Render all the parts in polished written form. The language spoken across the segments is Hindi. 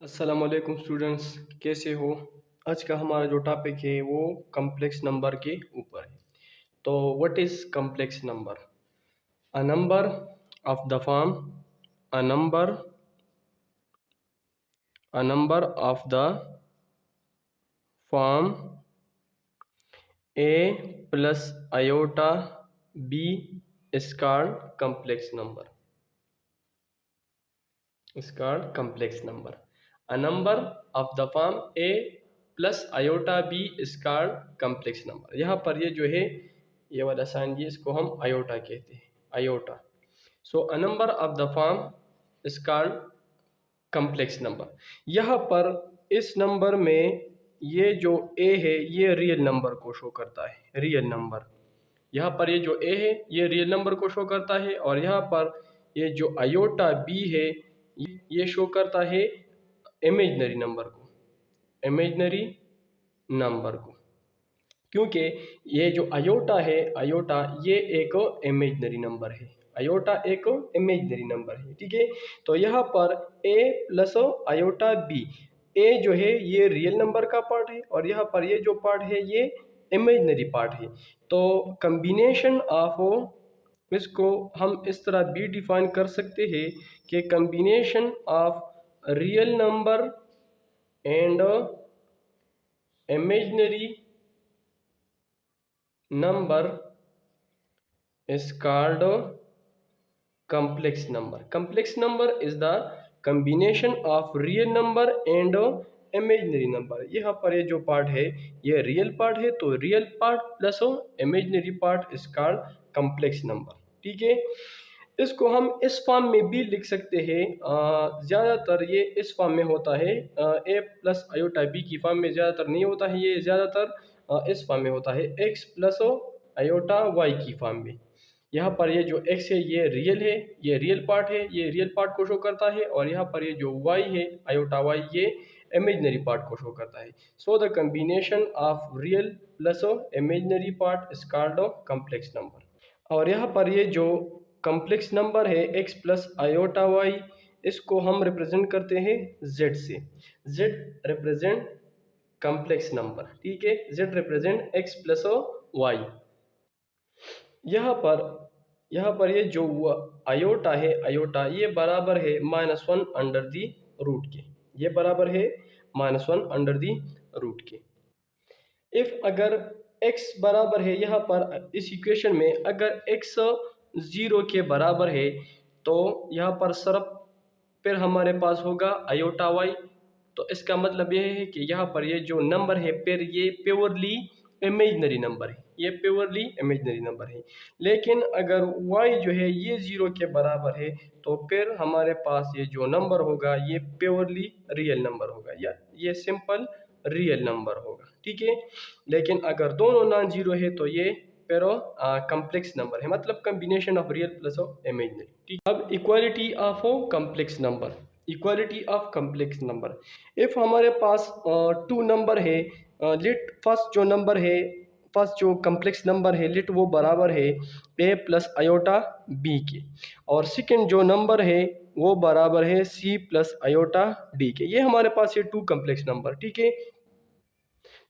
अस्सलाम वालेकुम स्टूडेंट्स, कैसे हो। आज का हमारा जो टॉपिक है वो कम्प्लेक्स नंबर के ऊपर है। तो what is complex number? A number of the form a number of the form a plus iota b is called complex number. is called complex number. A number of the form a plus iota b is called complex number. यहाँ पर ये जो है ये वाला साइन ये इसको हम आयोटा कहते हैं, iota. So a number of the form is called complex number. यहाँ पर इस नंबर में ये जो a है ये रियल नंबर को शो करता है, रियल नंबर। यहाँ पर ये जो a है ये रियल नंबर को शो करता है, और यहाँ पर ये जो आयोटा b है ये शो करता है इमेजिनरी नंबर को, इमेजिनरी नंबर को। क्योंकि ये जो आयोटा है, आयोटा ये एक इमेजिनरी नंबर है, आयोटा एक इमेजिनरी नंबर है, ठीक है। तो यहाँ पर a plus iota b, a जो है ये रियल नंबर का पार्ट है और यहाँ पर ये जो पार्ट है ये इमेजिनरी पार्ट है। तो कम्बिनेशन ऑफ, इसको हम इस तरह भी डिफाइन कर सकते हैं कि combination of real number and imaginary number is called complex number. Complex number is the combination of real number and imaginary number. यहाँ पर ये जो पार्ट है ये रियल पार्ट है, तो real part plus imaginary part is called complex number, ठीक है। इसको हम इस फॉर्म में भी लिख सकते हैं, ज़्यादातर ये इस फॉर्म में होता है, a प्लस आयोटा b की फॉर्म में ज़्यादातर नहीं होता है, ये ज़्यादातर इस फॉर्म में होता है x प्लस आयोटा y की फॉर्म में। यहाँ पर ये जो x है ये रियल है, ये रियल पार्ट है, ये रियल पार्ट को शो करता है, और यहाँ पर ये जो y है आयोटा y ये इमेजिनरी पार्ट को शो करता है। So the combination of real plus imaginary part is called complex number. और यहाँ पर ये जो कम्प्लेक्स नंबर है x प्लस आयोटा y, इसको हम रिप्रेजेंट करते हैं z से। z रिप्रेजेंट कम्प्लेक्स नंबर, ठीक है, z represent x plus y। यहाँ पर ये जो आयोटा है, आयोटा ये बराबर है -1 अंडर दी रूट के, ये बराबर है -1 अंडर दी रूट के। इफ अगर x बराबर है, यहाँ पर इस इक्वेशन में अगर x 0 के बराबर है तो यहाँ पर सिर्फ फिर हमारे पास होगा आयोटा y। तो इसका मतलब यह है कि यहाँ पर ये जो नंबर है फिर ये प्योरली इमेजिनरी नंबर है, ये प्योरली इमेजिनरी नंबर है। लेकिन अगर y जो है ये 0 के बराबर है तो फिर हमारे पास ये जो नंबर होगा ये प्योरली रियल नंबर होगा, या ये सिंपल रियल नंबर होगा, ठीक है। लेकिन अगर दोनों नॉन जीरो है तो ये फिर कम्प्लेक्स नंबर है, मतलब combination of real plus imaginary, ठीक। अब equality of complex number, equality of complex number. If हमारे पास टू नंबर है, लिट फर्स्ट जो नंबर है, फर्स्ट जो कम्प्लेक्स नंबर है लिट वो बराबर है a प्लस आयोटा b के, और सेकंड जो नंबर है वो बराबर है c प्लस आयोटा d के। ये हमारे पास ये टू कम्प्लेक्स नंबर, ठीक है।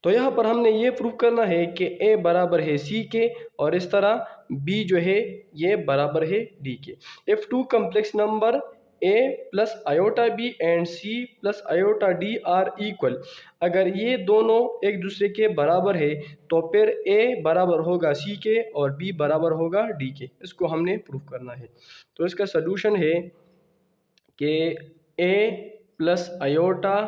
तो यहाँ पर हमने ये प्रूव करना है कि a बराबर है c के, और इस तरह b जो है ये बराबर है d के। If two complex number a plus iota b and c plus iota d are equal, अगर ये दोनों एक दूसरे के बराबर है तो फिर a बराबर होगा c के और b बराबर होगा d के। इसको हमने प्रूव करना है। तो इसका सलूशन है कि a प्लस आयोटा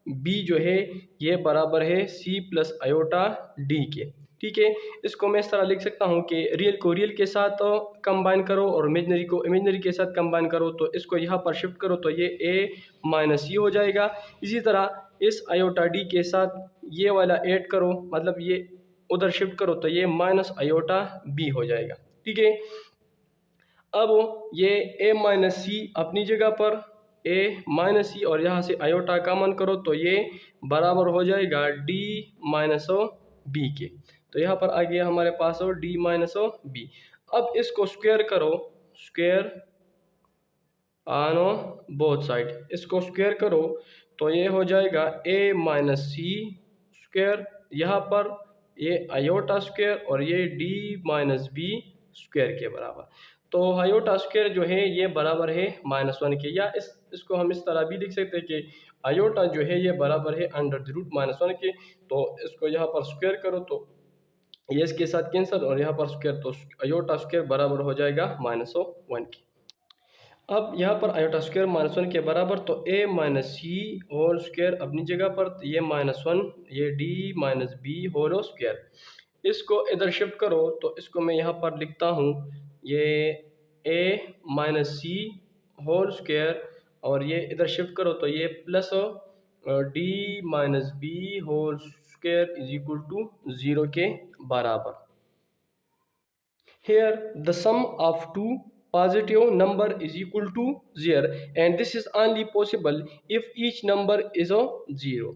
b जो है ये बराबर है c प्लस आयोटा d के, ठीक है। इसको मैं इस तरह लिख सकता हूँ कि रियल को रियल के साथ कंबाइन करो और इमेजिनरी को इमेजिनरी के साथ कंबाइन करो, तो इसको यहाँ पर शिफ्ट करो तो ये a माइनस c हो जाएगा। इसी तरह इस आयोटा d के साथ ये वाला ऐड करो, मतलब ये उधर शिफ्ट करो तो ये माइनस आयोटा b हो जाएगा, ठीक है। अब ये a माइनस c अपनी जगह पर, a माइनस सी, और यहाँ से आयोटा कॉमन करो तो ये बराबर हो जाएगा d माइनस बी के। तो यहाँ पर आ गया हमारे पास d माइनस बी। अब इसको स्क्वायर करो, स्क्वायर ऑन बोथ साइड, इसको स्क्वायर करो तो ये हो जाएगा a माइनस सी स्क्वायर, यहाँ पर ये आयोटा स्क्वायर और ये d माइनस बी स्क्वायर के बराबर। तो आयोटा स्क्वायर जो है ये बराबर है -1 के, या इसको हम इस तरह भी लिख सकते हैं कि आयोटा जो है ये बराबर है √-1 के। तो इसको यहाँ पर स्क्वायर करो तो ये इसके साथ कैंसिल और यहाँ पर स्क्वायर, तो आयोटा स्क्वायर बराबर हो जाएगा -1 के। अब यहाँ पर आयोटा स्क्वायर -1 के बराबर, तो a minus c whole square अपनी जगह पर, तो ये -1, ये d minus b whole square. इसको इधर शिफ्ट करो तो इसको मैं यहाँ पर लिखता हूँ, ये a minus c whole square और ये इधर शिफ्ट करो तो ये plus d minus b whole square is equal to 0 के बराबर। Here the sum of two positive number is equal to 0 and this is only possible if each number is a 0.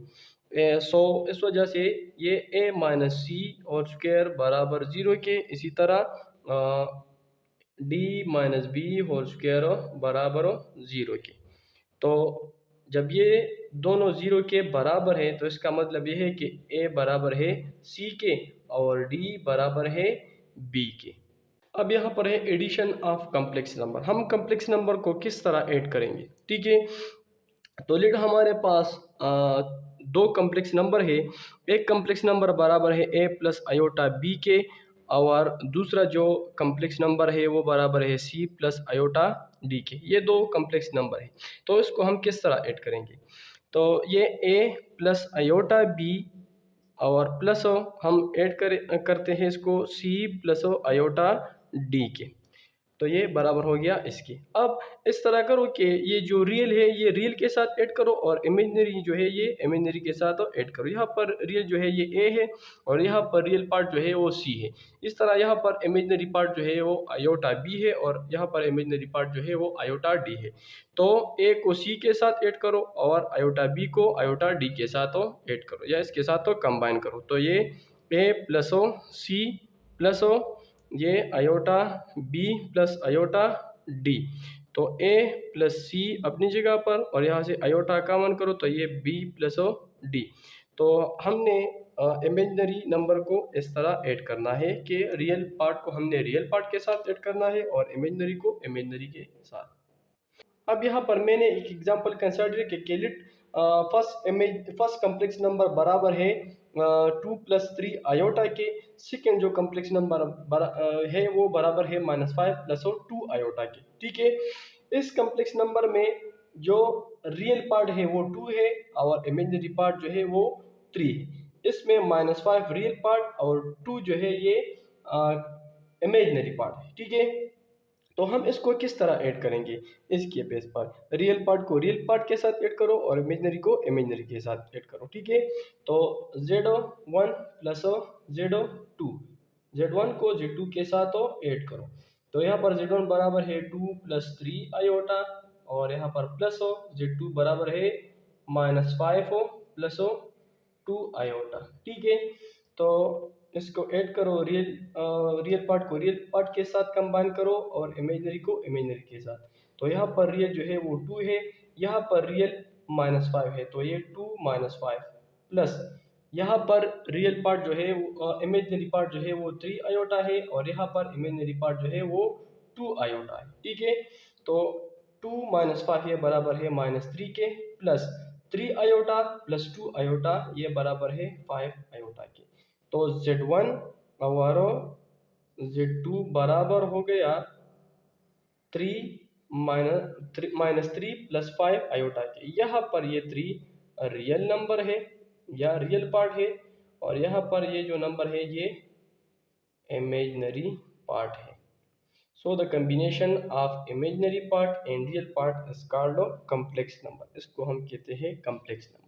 So इस वजह से ये a माइनस सी और स्क्वायर बराबर 0 के, इसी तरह d minus b whole square बराबर 0 के। तो जब ये दोनों 0 के बराबर है तो इसका मतलब ये है कि a बराबर है c के और d बराबर है b के। अब यहाँ पर है एडिशन ऑफ कम्प्लेक्स नंबर। हम कम्प्लेक्स नंबर को किस तरह ऐड करेंगे, ठीक है। तो लेट हमारे पास दो कम्प्लेक्स नंबर है, एक कम्प्लेक्स नंबर बराबर है a प्लस आयोटा b के और दूसरा जो कम्प्लेक्स नंबर है वो बराबर है c प्लस आयोटा d के। ये दो कम्प्लेक्स नंबर है, तो इसको हम किस तरह ऐड करेंगे। तो ये a प्लस आयोटा b और प्लस हम ऐड करते हैं इसको c प्लस आयोटा डी के, तो ये बराबर हो गया इसकी। अब इस तरह करो कि ये जो रियल है ये रियल के साथ ऐड करो और इमेजिनरी जो है ये इमेजिनरी के साथ ऐड करो। यहाँ पर रियल जो है ये a है और यहाँ पर रियल पार्ट जो है वो c है। इस तरह यहाँ पर इमेजिनरी पार्ट जो है वो आयोटा b है और यहाँ पर इमेजिनरी पार्ट जो है वो आयोटा d है। तो a को c के साथ ऐड करो और आयोटा b को आयोटा d के साथ ऐड करो या इसके साथ कंबाइन करो। तो ये a प्लस c प्लस ये iota b plus iota d, तो a प्लस c अपनी जगह पर और यहाँ से आयोटा कॉमन करो तो ये b प्लस d। तो हमने इमेजिनरी नंबर को इस तरह ऐड करना है कि रियल पार्ट को हमने रियल पार्ट के साथ ऐड करना है और इमेजिनरी को इमेजिनरी के साथ। अब यहाँ पर मैंने एक एग्जांपल कंसिडर किया कि लेट फर्स्ट कम्प्लेक्स नंबर बराबर है 2 प्लस 3 आयोटा के, सेकेंड जो कम्प्लेक्स नंबर है वो बराबर है -5 प्लस 2 आयोटा के, ठीक है। इस कम्प्लेक्स नंबर में जो रियल पार्ट है वो 2 है और इमेजिनरी पार्ट जो है वो 3 है। इसमें -5 रियल पार्ट और 2 जो है ये इमेजिनरी पार्ट है, ठीक है। तो हम इसको किस तरह ऐड करेंगे, इसके बेस पर रियल पार्ट को रियल पार्ट के साथ ऐड करो और इमेजिनरी को इमेजिनरी के साथ ऐड करो, ठीक है। तो Z1 प्लस Z2, Z1 को Z2 के साथ ऐड करो। तो यहाँ पर Z1 बराबर है 2 प्लस 3 आयोटा और यहाँ पर प्लस Z2 बराबर है -5 प्लस 2 आयोटा, ठीक है। तो इसको ऐड करो, रियल पार्ट को रियल पार्ट के साथ कंबाइन करो और इमेजिनरी को इमेजिनरी के साथ। तो यहाँ पर रियल जो है वो 2 है, यहाँ पर रियल -5 है तो ये 2 - 5 प्लस यहाँ पर रियल पार्ट जो है इमेजिनरी पार्ट जो है वो 3 आयोटा है और यहाँ पर इमेजिनरी पार्ट जो है वो 2 आयोटा है, ठीक है। तो 2 - 5 ये बराबर है -3 के, प्लस 3 आयोटा प्लस 2 आयोटा ये बराबर है 5 आयोटा के। तो Z1 और Z2 बराबर हो गया 3 प्लस 5 आयोटा के। यहाँ पर ये 3 रियल नंबर है या रियल पार्ट है और यहाँ पर ये जो नंबर है ये इमेजिनरी पार्ट है। So the combination of imaginary part and real part is called complex number. इसको हम कहते हैं कॉम्प्लेक्स नंबर।